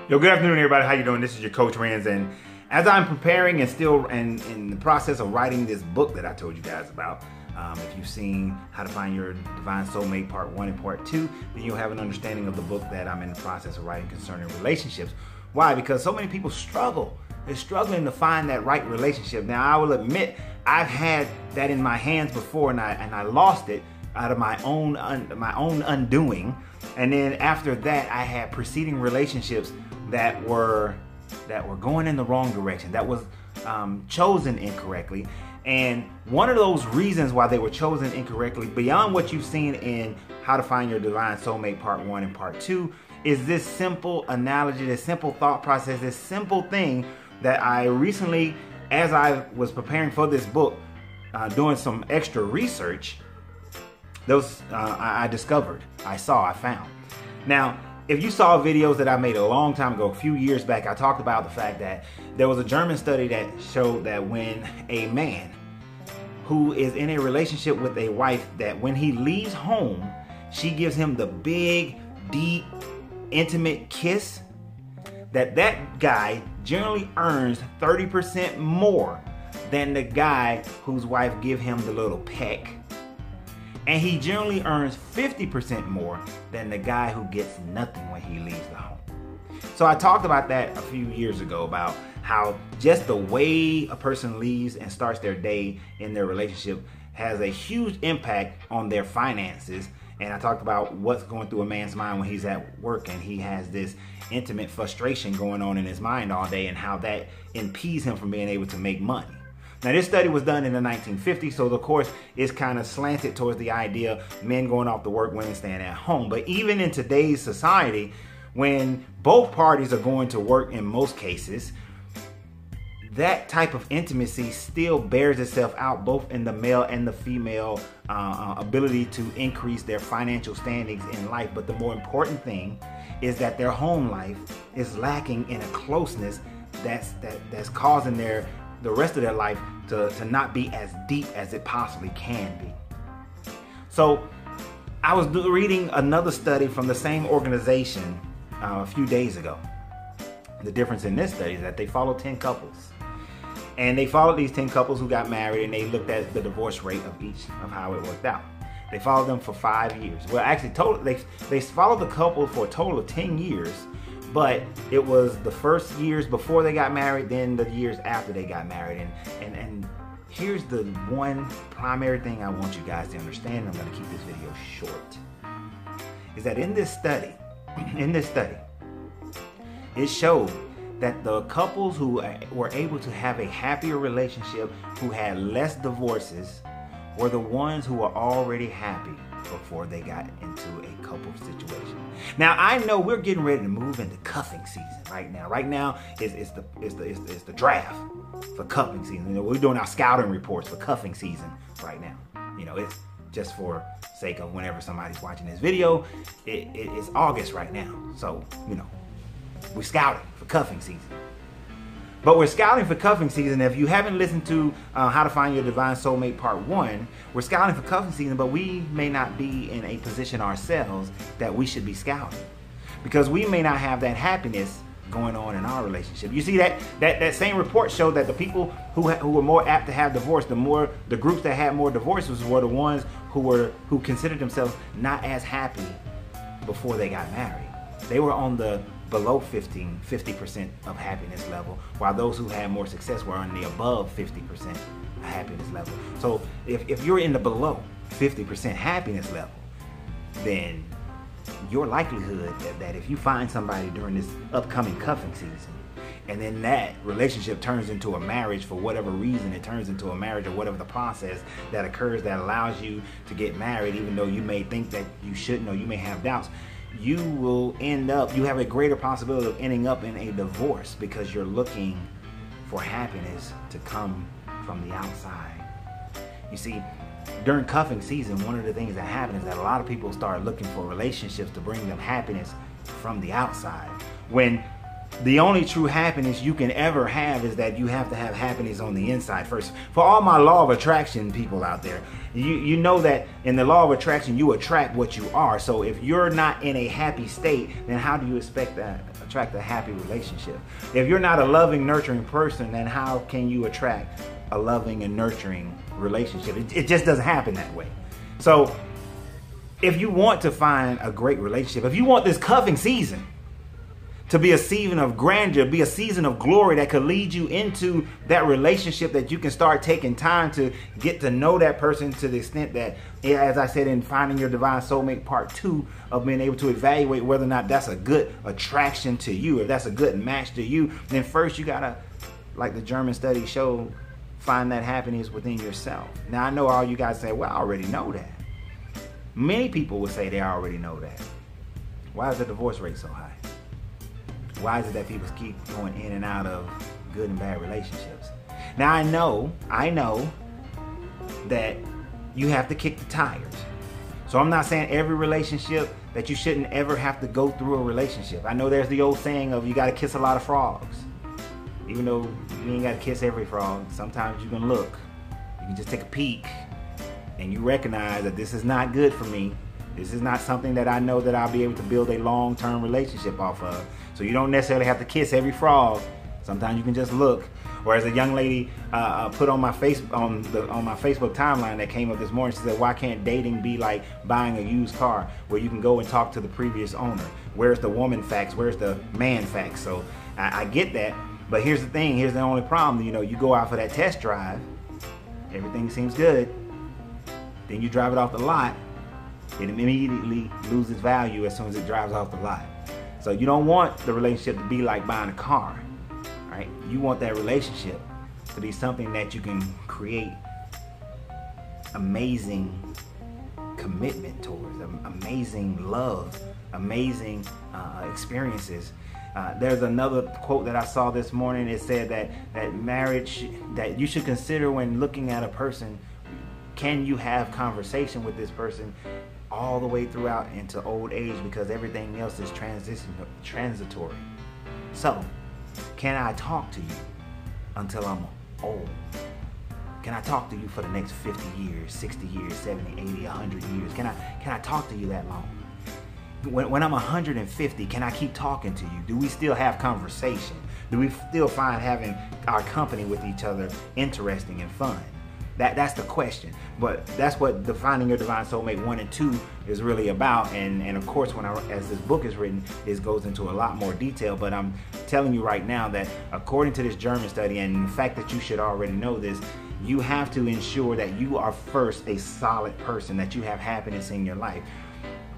Yo, good afternoon, everybody. How you doing? This is your Coach Renz, and as I'm preparing and still in the process of writing this book that I told you guys about, if you've seen How to Find Your Divine Soulmate Part 1 and Part 2, then you'll have an understanding of the book that I'm in the process of writing concerning relationships. Why? Because so many people struggle. They're struggling to find that right relationship. Now, I will admit, I've had that in my hands before, and I lost it out of my own undoing. And then after that, I had preceding relationships that were going in the wrong direction, that was chosen incorrectly. And one of those reasons why they were chosen incorrectly, beyond what you've seen in How to Find Your Divine Soulmate Part 1 and Part 2, is this simple analogy, this simple thought process, this simple thing that I recently, as I was preparing for this book, doing some extra research, I discovered, I found. Now, if you saw videos that I made a long time ago, a few years back, I talked about the fact that there was a German study that showed that when a man who is in a relationship with a wife, that when he leaves home, she gives him the big, deep, intimate kiss, that guy generally earns 30% more than the guy whose wife give him the little peck. And he generally earns 50% more than the guy who gets nothing when he leaves the home. So I talked about that a few years ago, about how just the way a person leaves and starts their day in their relationship has a huge impact on their finances. And I talked about what's going through a man's mind when he's at work and he has this intimate frustration going on in his mind all day, and how that impedes him from being able to make money. Now, this study was done in the 1950s, so of course it's kind of slanted towards the idea of men going off to work, women staying at home. But even in today's society, when both parties are going to work in most cases, that type of intimacy still bears itself out both in the male and the female ability to increase their financial standings in life. But the more important thing is that their home life is lacking in a closeness that's causing the rest of their life to not be as deep as it possibly can be. So I was reading another study from the same organization a few days ago. The difference in this study is that they followed 10 couples. And they followed these 10 couples who got married, and they looked at the divorce rate of each of how it worked out. They followed them for 5 years. Well, actually, they followed the couple for a total of 10 years. But it was the first years before they got married, then the years after they got married. And here's the one primary thing I want you guys to understand. I'm going to keep this video short. Is that in this study, it showed that the couples who were able to have a happier relationship, who had less divorces, were the ones who were already happy before they got into a couple situation. Now, I know we're getting ready to move into cuffing season right now. Right now is the draft for cuffing season. You know, we're doing our scouting reports for cuffing season right now. You know, it's just for sake of whenever somebody's watching this video, it's August right now. So, you know, we're scouting for cuffing season. But we're scouting for cuffing season. If you haven't listened to How to Find Your Divine Soulmate Part 1, we're scouting for cuffing season, but we may not be in a position ourselves that we should be scouting, because we may not have that happiness going on in our relationship. You see, that same report showed that the people who were more apt to have divorce, the groups that had more divorces were the ones who considered themselves not as happy before they got married. They were on the below 50% of happiness level, while those who had more success were on the above 50% happiness level. So if you're in the below 50% happiness level, then your likelihood that if you find somebody during this upcoming cuffing season, and then that relationship turns into a marriage for whatever reason, it turns into a marriage or whatever the process that occurs that allows you to get married, even though you may think that you shouldn't, or you may have doubts, you have a greater possibility of ending up in a divorce, because you're looking for happiness to come from the outside. You see, during cuffing season, one of the things that happens is that a lot of people start looking for relationships to bring them happiness from the outside. When the only true happiness you can ever have is that you have to have happiness on the inside first. For all my law of attraction people out there, you know that in the law of attraction, you attract what you are. So if you're not in a happy state, then how do you expect to attract a happy relationship? If you're not a loving, nurturing person, then how can you attract a loving and nurturing relationship? It just doesn't happen that way. So if you want to find a great relationship, if you want this cuffing season to be a season of grandeur, be a season of glory that could lead you into that relationship, that you can start taking time to get to know that person to the extent that, as I said in Finding Your Divine Soulmate Part 2, of being able to evaluate whether or not that's a good attraction to you, if that's a good match to you, then first you gotta, like the German study showed, find that happiness within yourself. Now I know all you guys say, well, I already know that. Many people would say they already know that. Why is the divorce rate so high? Why is it that people keep going in and out of good and bad relationships? Now I know that you have to kick the tires. So I'm not saying every relationship that you shouldn't ever have to go through a relationship. I know there's the old saying of you got to kiss a lot of frogs. Even though you ain't got to kiss every frog, sometimes you can look. You can just take a peek and you recognize that this is not good for me. This is not something that I know that I'll be able to build a long-term relationship off of. So you don't necessarily have to kiss every frog. Sometimes you can just look. Or as a young lady put on my my Facebook timeline that came up this morning, she said, "Why can't dating be like buying a used car, where you can go and talk to the previous owner? Where's the woman facts? Where's the man facts?" So I get that, but here's the thing. Here's the only problem. You know, you go out for that test drive, everything seems good. Then you drive it off the lot. It immediately loses value as soon as it drives off the lot. So you don't want the relationship to be like buying a car, right? You want that relationship to be something that you can create amazing commitment towards, amazing love, amazing experiences. There's another quote that I saw this morning. It said that marriage, that you should consider when looking at a person, can you have conversation with this person all the way throughout into old age, because everything else is transitory. So, can I talk to you until I'm old? Can I talk to you for the next 50 years, 60 years, 70, 80, 100 years? Can I talk to you that long? When I'm 150, can I keep talking to you? Do we still have conversation? Do we still find having our company with each other interesting and fun? That's the question. But that's what the Finding Your Divine Soulmate 1 and 2 is really about. And of course, as this book is written, it goes into a lot more detail. But I'm telling you right now that according to this German study, and the fact that you should already know this, you have to ensure that you are first a solid person, that you have happiness in your life.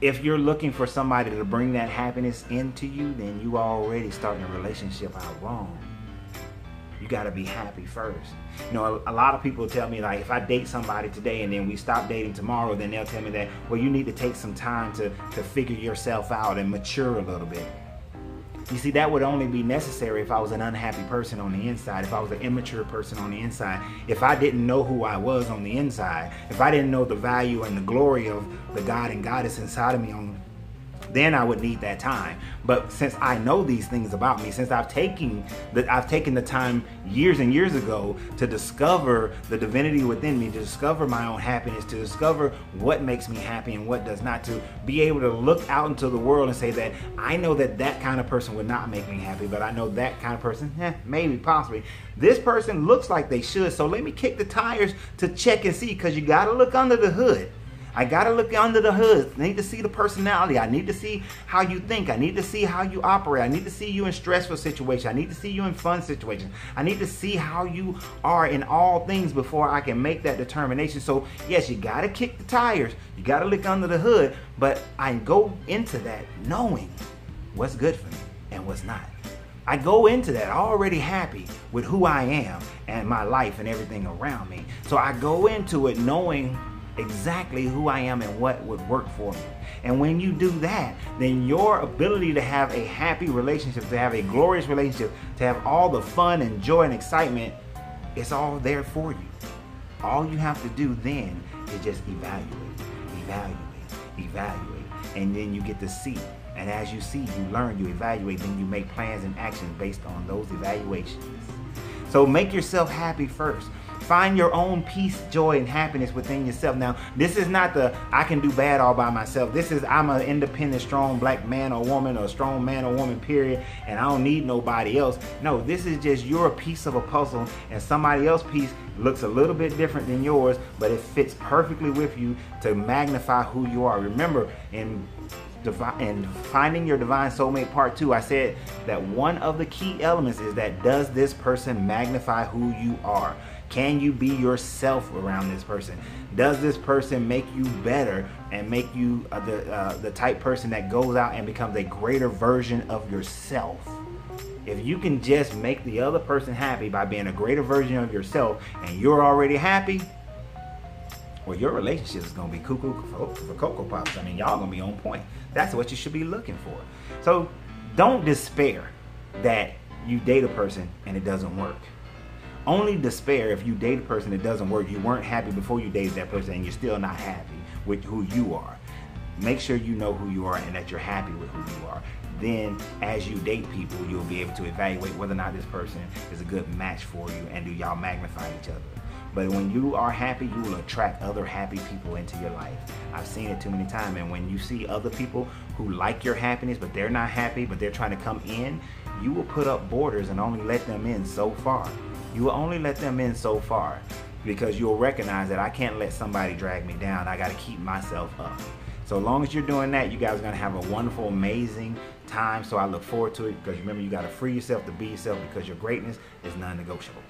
If you're looking for somebody to bring that happiness into you, then you already starting a relationship out wrong. You got to be happy first. You know, a lot of people tell me, like, if I date somebody today and then we stop dating tomorrow, then they'll tell me that, well, you need to take some time to figure yourself out and mature a little bit. You see, that would only be necessary if I was an unhappy person on the inside, if I was an immature person on the inside, if I didn't know who I was on the inside, if I didn't know the value and the glory of the God and Goddess inside of me, then I would need that time. But since I know these things about me, since I've taken the time years and years ago to discover the divinity within me, to discover my own happiness, to discover what makes me happy and what does not, to be able to look out into the world and say that I know that kind of person would not make me happy, but I know that kind of person, maybe, possibly. This person looks like they should, so let me kick the tires to check and see, because you got to look under the hood. I got to look under the hood. I need to see the personality. I need to see how you think. I need to see how you operate. I need to see you in stressful situations. I need to see you in fun situations. I need to see how you are in all things before I can make that determination. So yes, you got to kick the tires. You got to look under the hood. But I go into that knowing what's good for me and what's not. I go into that already happy with who I am and my life and everything around me. So I go into it knowing exactly who I am and what would work for me. And when you do that, then your ability to have a happy relationship, to have a glorious relationship, to have all the fun and joy and excitement, it's all there for you. All you have to do then is just evaluate, and then you get to see. And as you see, you learn, you evaluate, then you make plans and actions based on those evaluations. So make yourself happy first. Find your own peace, joy, and happiness within yourself. Now, this is not the I can do bad all by myself. This is I'm an independent, strong black man or woman, or strong man or woman, period, and I don't need nobody else. No, this is just you're a piece of a puzzle, and somebody else's piece looks a little bit different than yours, but it fits perfectly with you to magnify who you are. Remember, in Finding Your Divine Soulmate Part 2, I said that one of the key elements is that does this person magnify who you are? Can you be yourself around this person? Does this person make you better and make you the type person that goes out and becomes a greater version of yourself? If you can just make the other person happy by being a greater version of yourself and you're already happy, well, your relationship is going to be cuckoo for Cocoa Pops. I mean, y'all going to be on point. That's what you should be looking for. So don't despair that you date a person and it doesn't work. Only despair if you date a person that doesn't work. You weren't happy before you dated that person and you're still not happy with who you are. Make sure you know who you are and that you're happy with who you are. Then as you date people, you'll be able to evaluate whether or not this person is a good match for you and do y'all magnify each other. But when you are happy, you will attract other happy people into your life. I've seen it too many times. And when you see other people who like your happiness, but they're not happy, but they're trying to come in, you will put up borders and only let them in so far. You will only let them in so far because you'll recognize that I can't let somebody drag me down. I got to keep myself up. So long as you're doing that, you guys are going to have a wonderful, amazing time. So I look forward to it because remember, you got to free yourself to be yourself because your greatness is non-negotiable.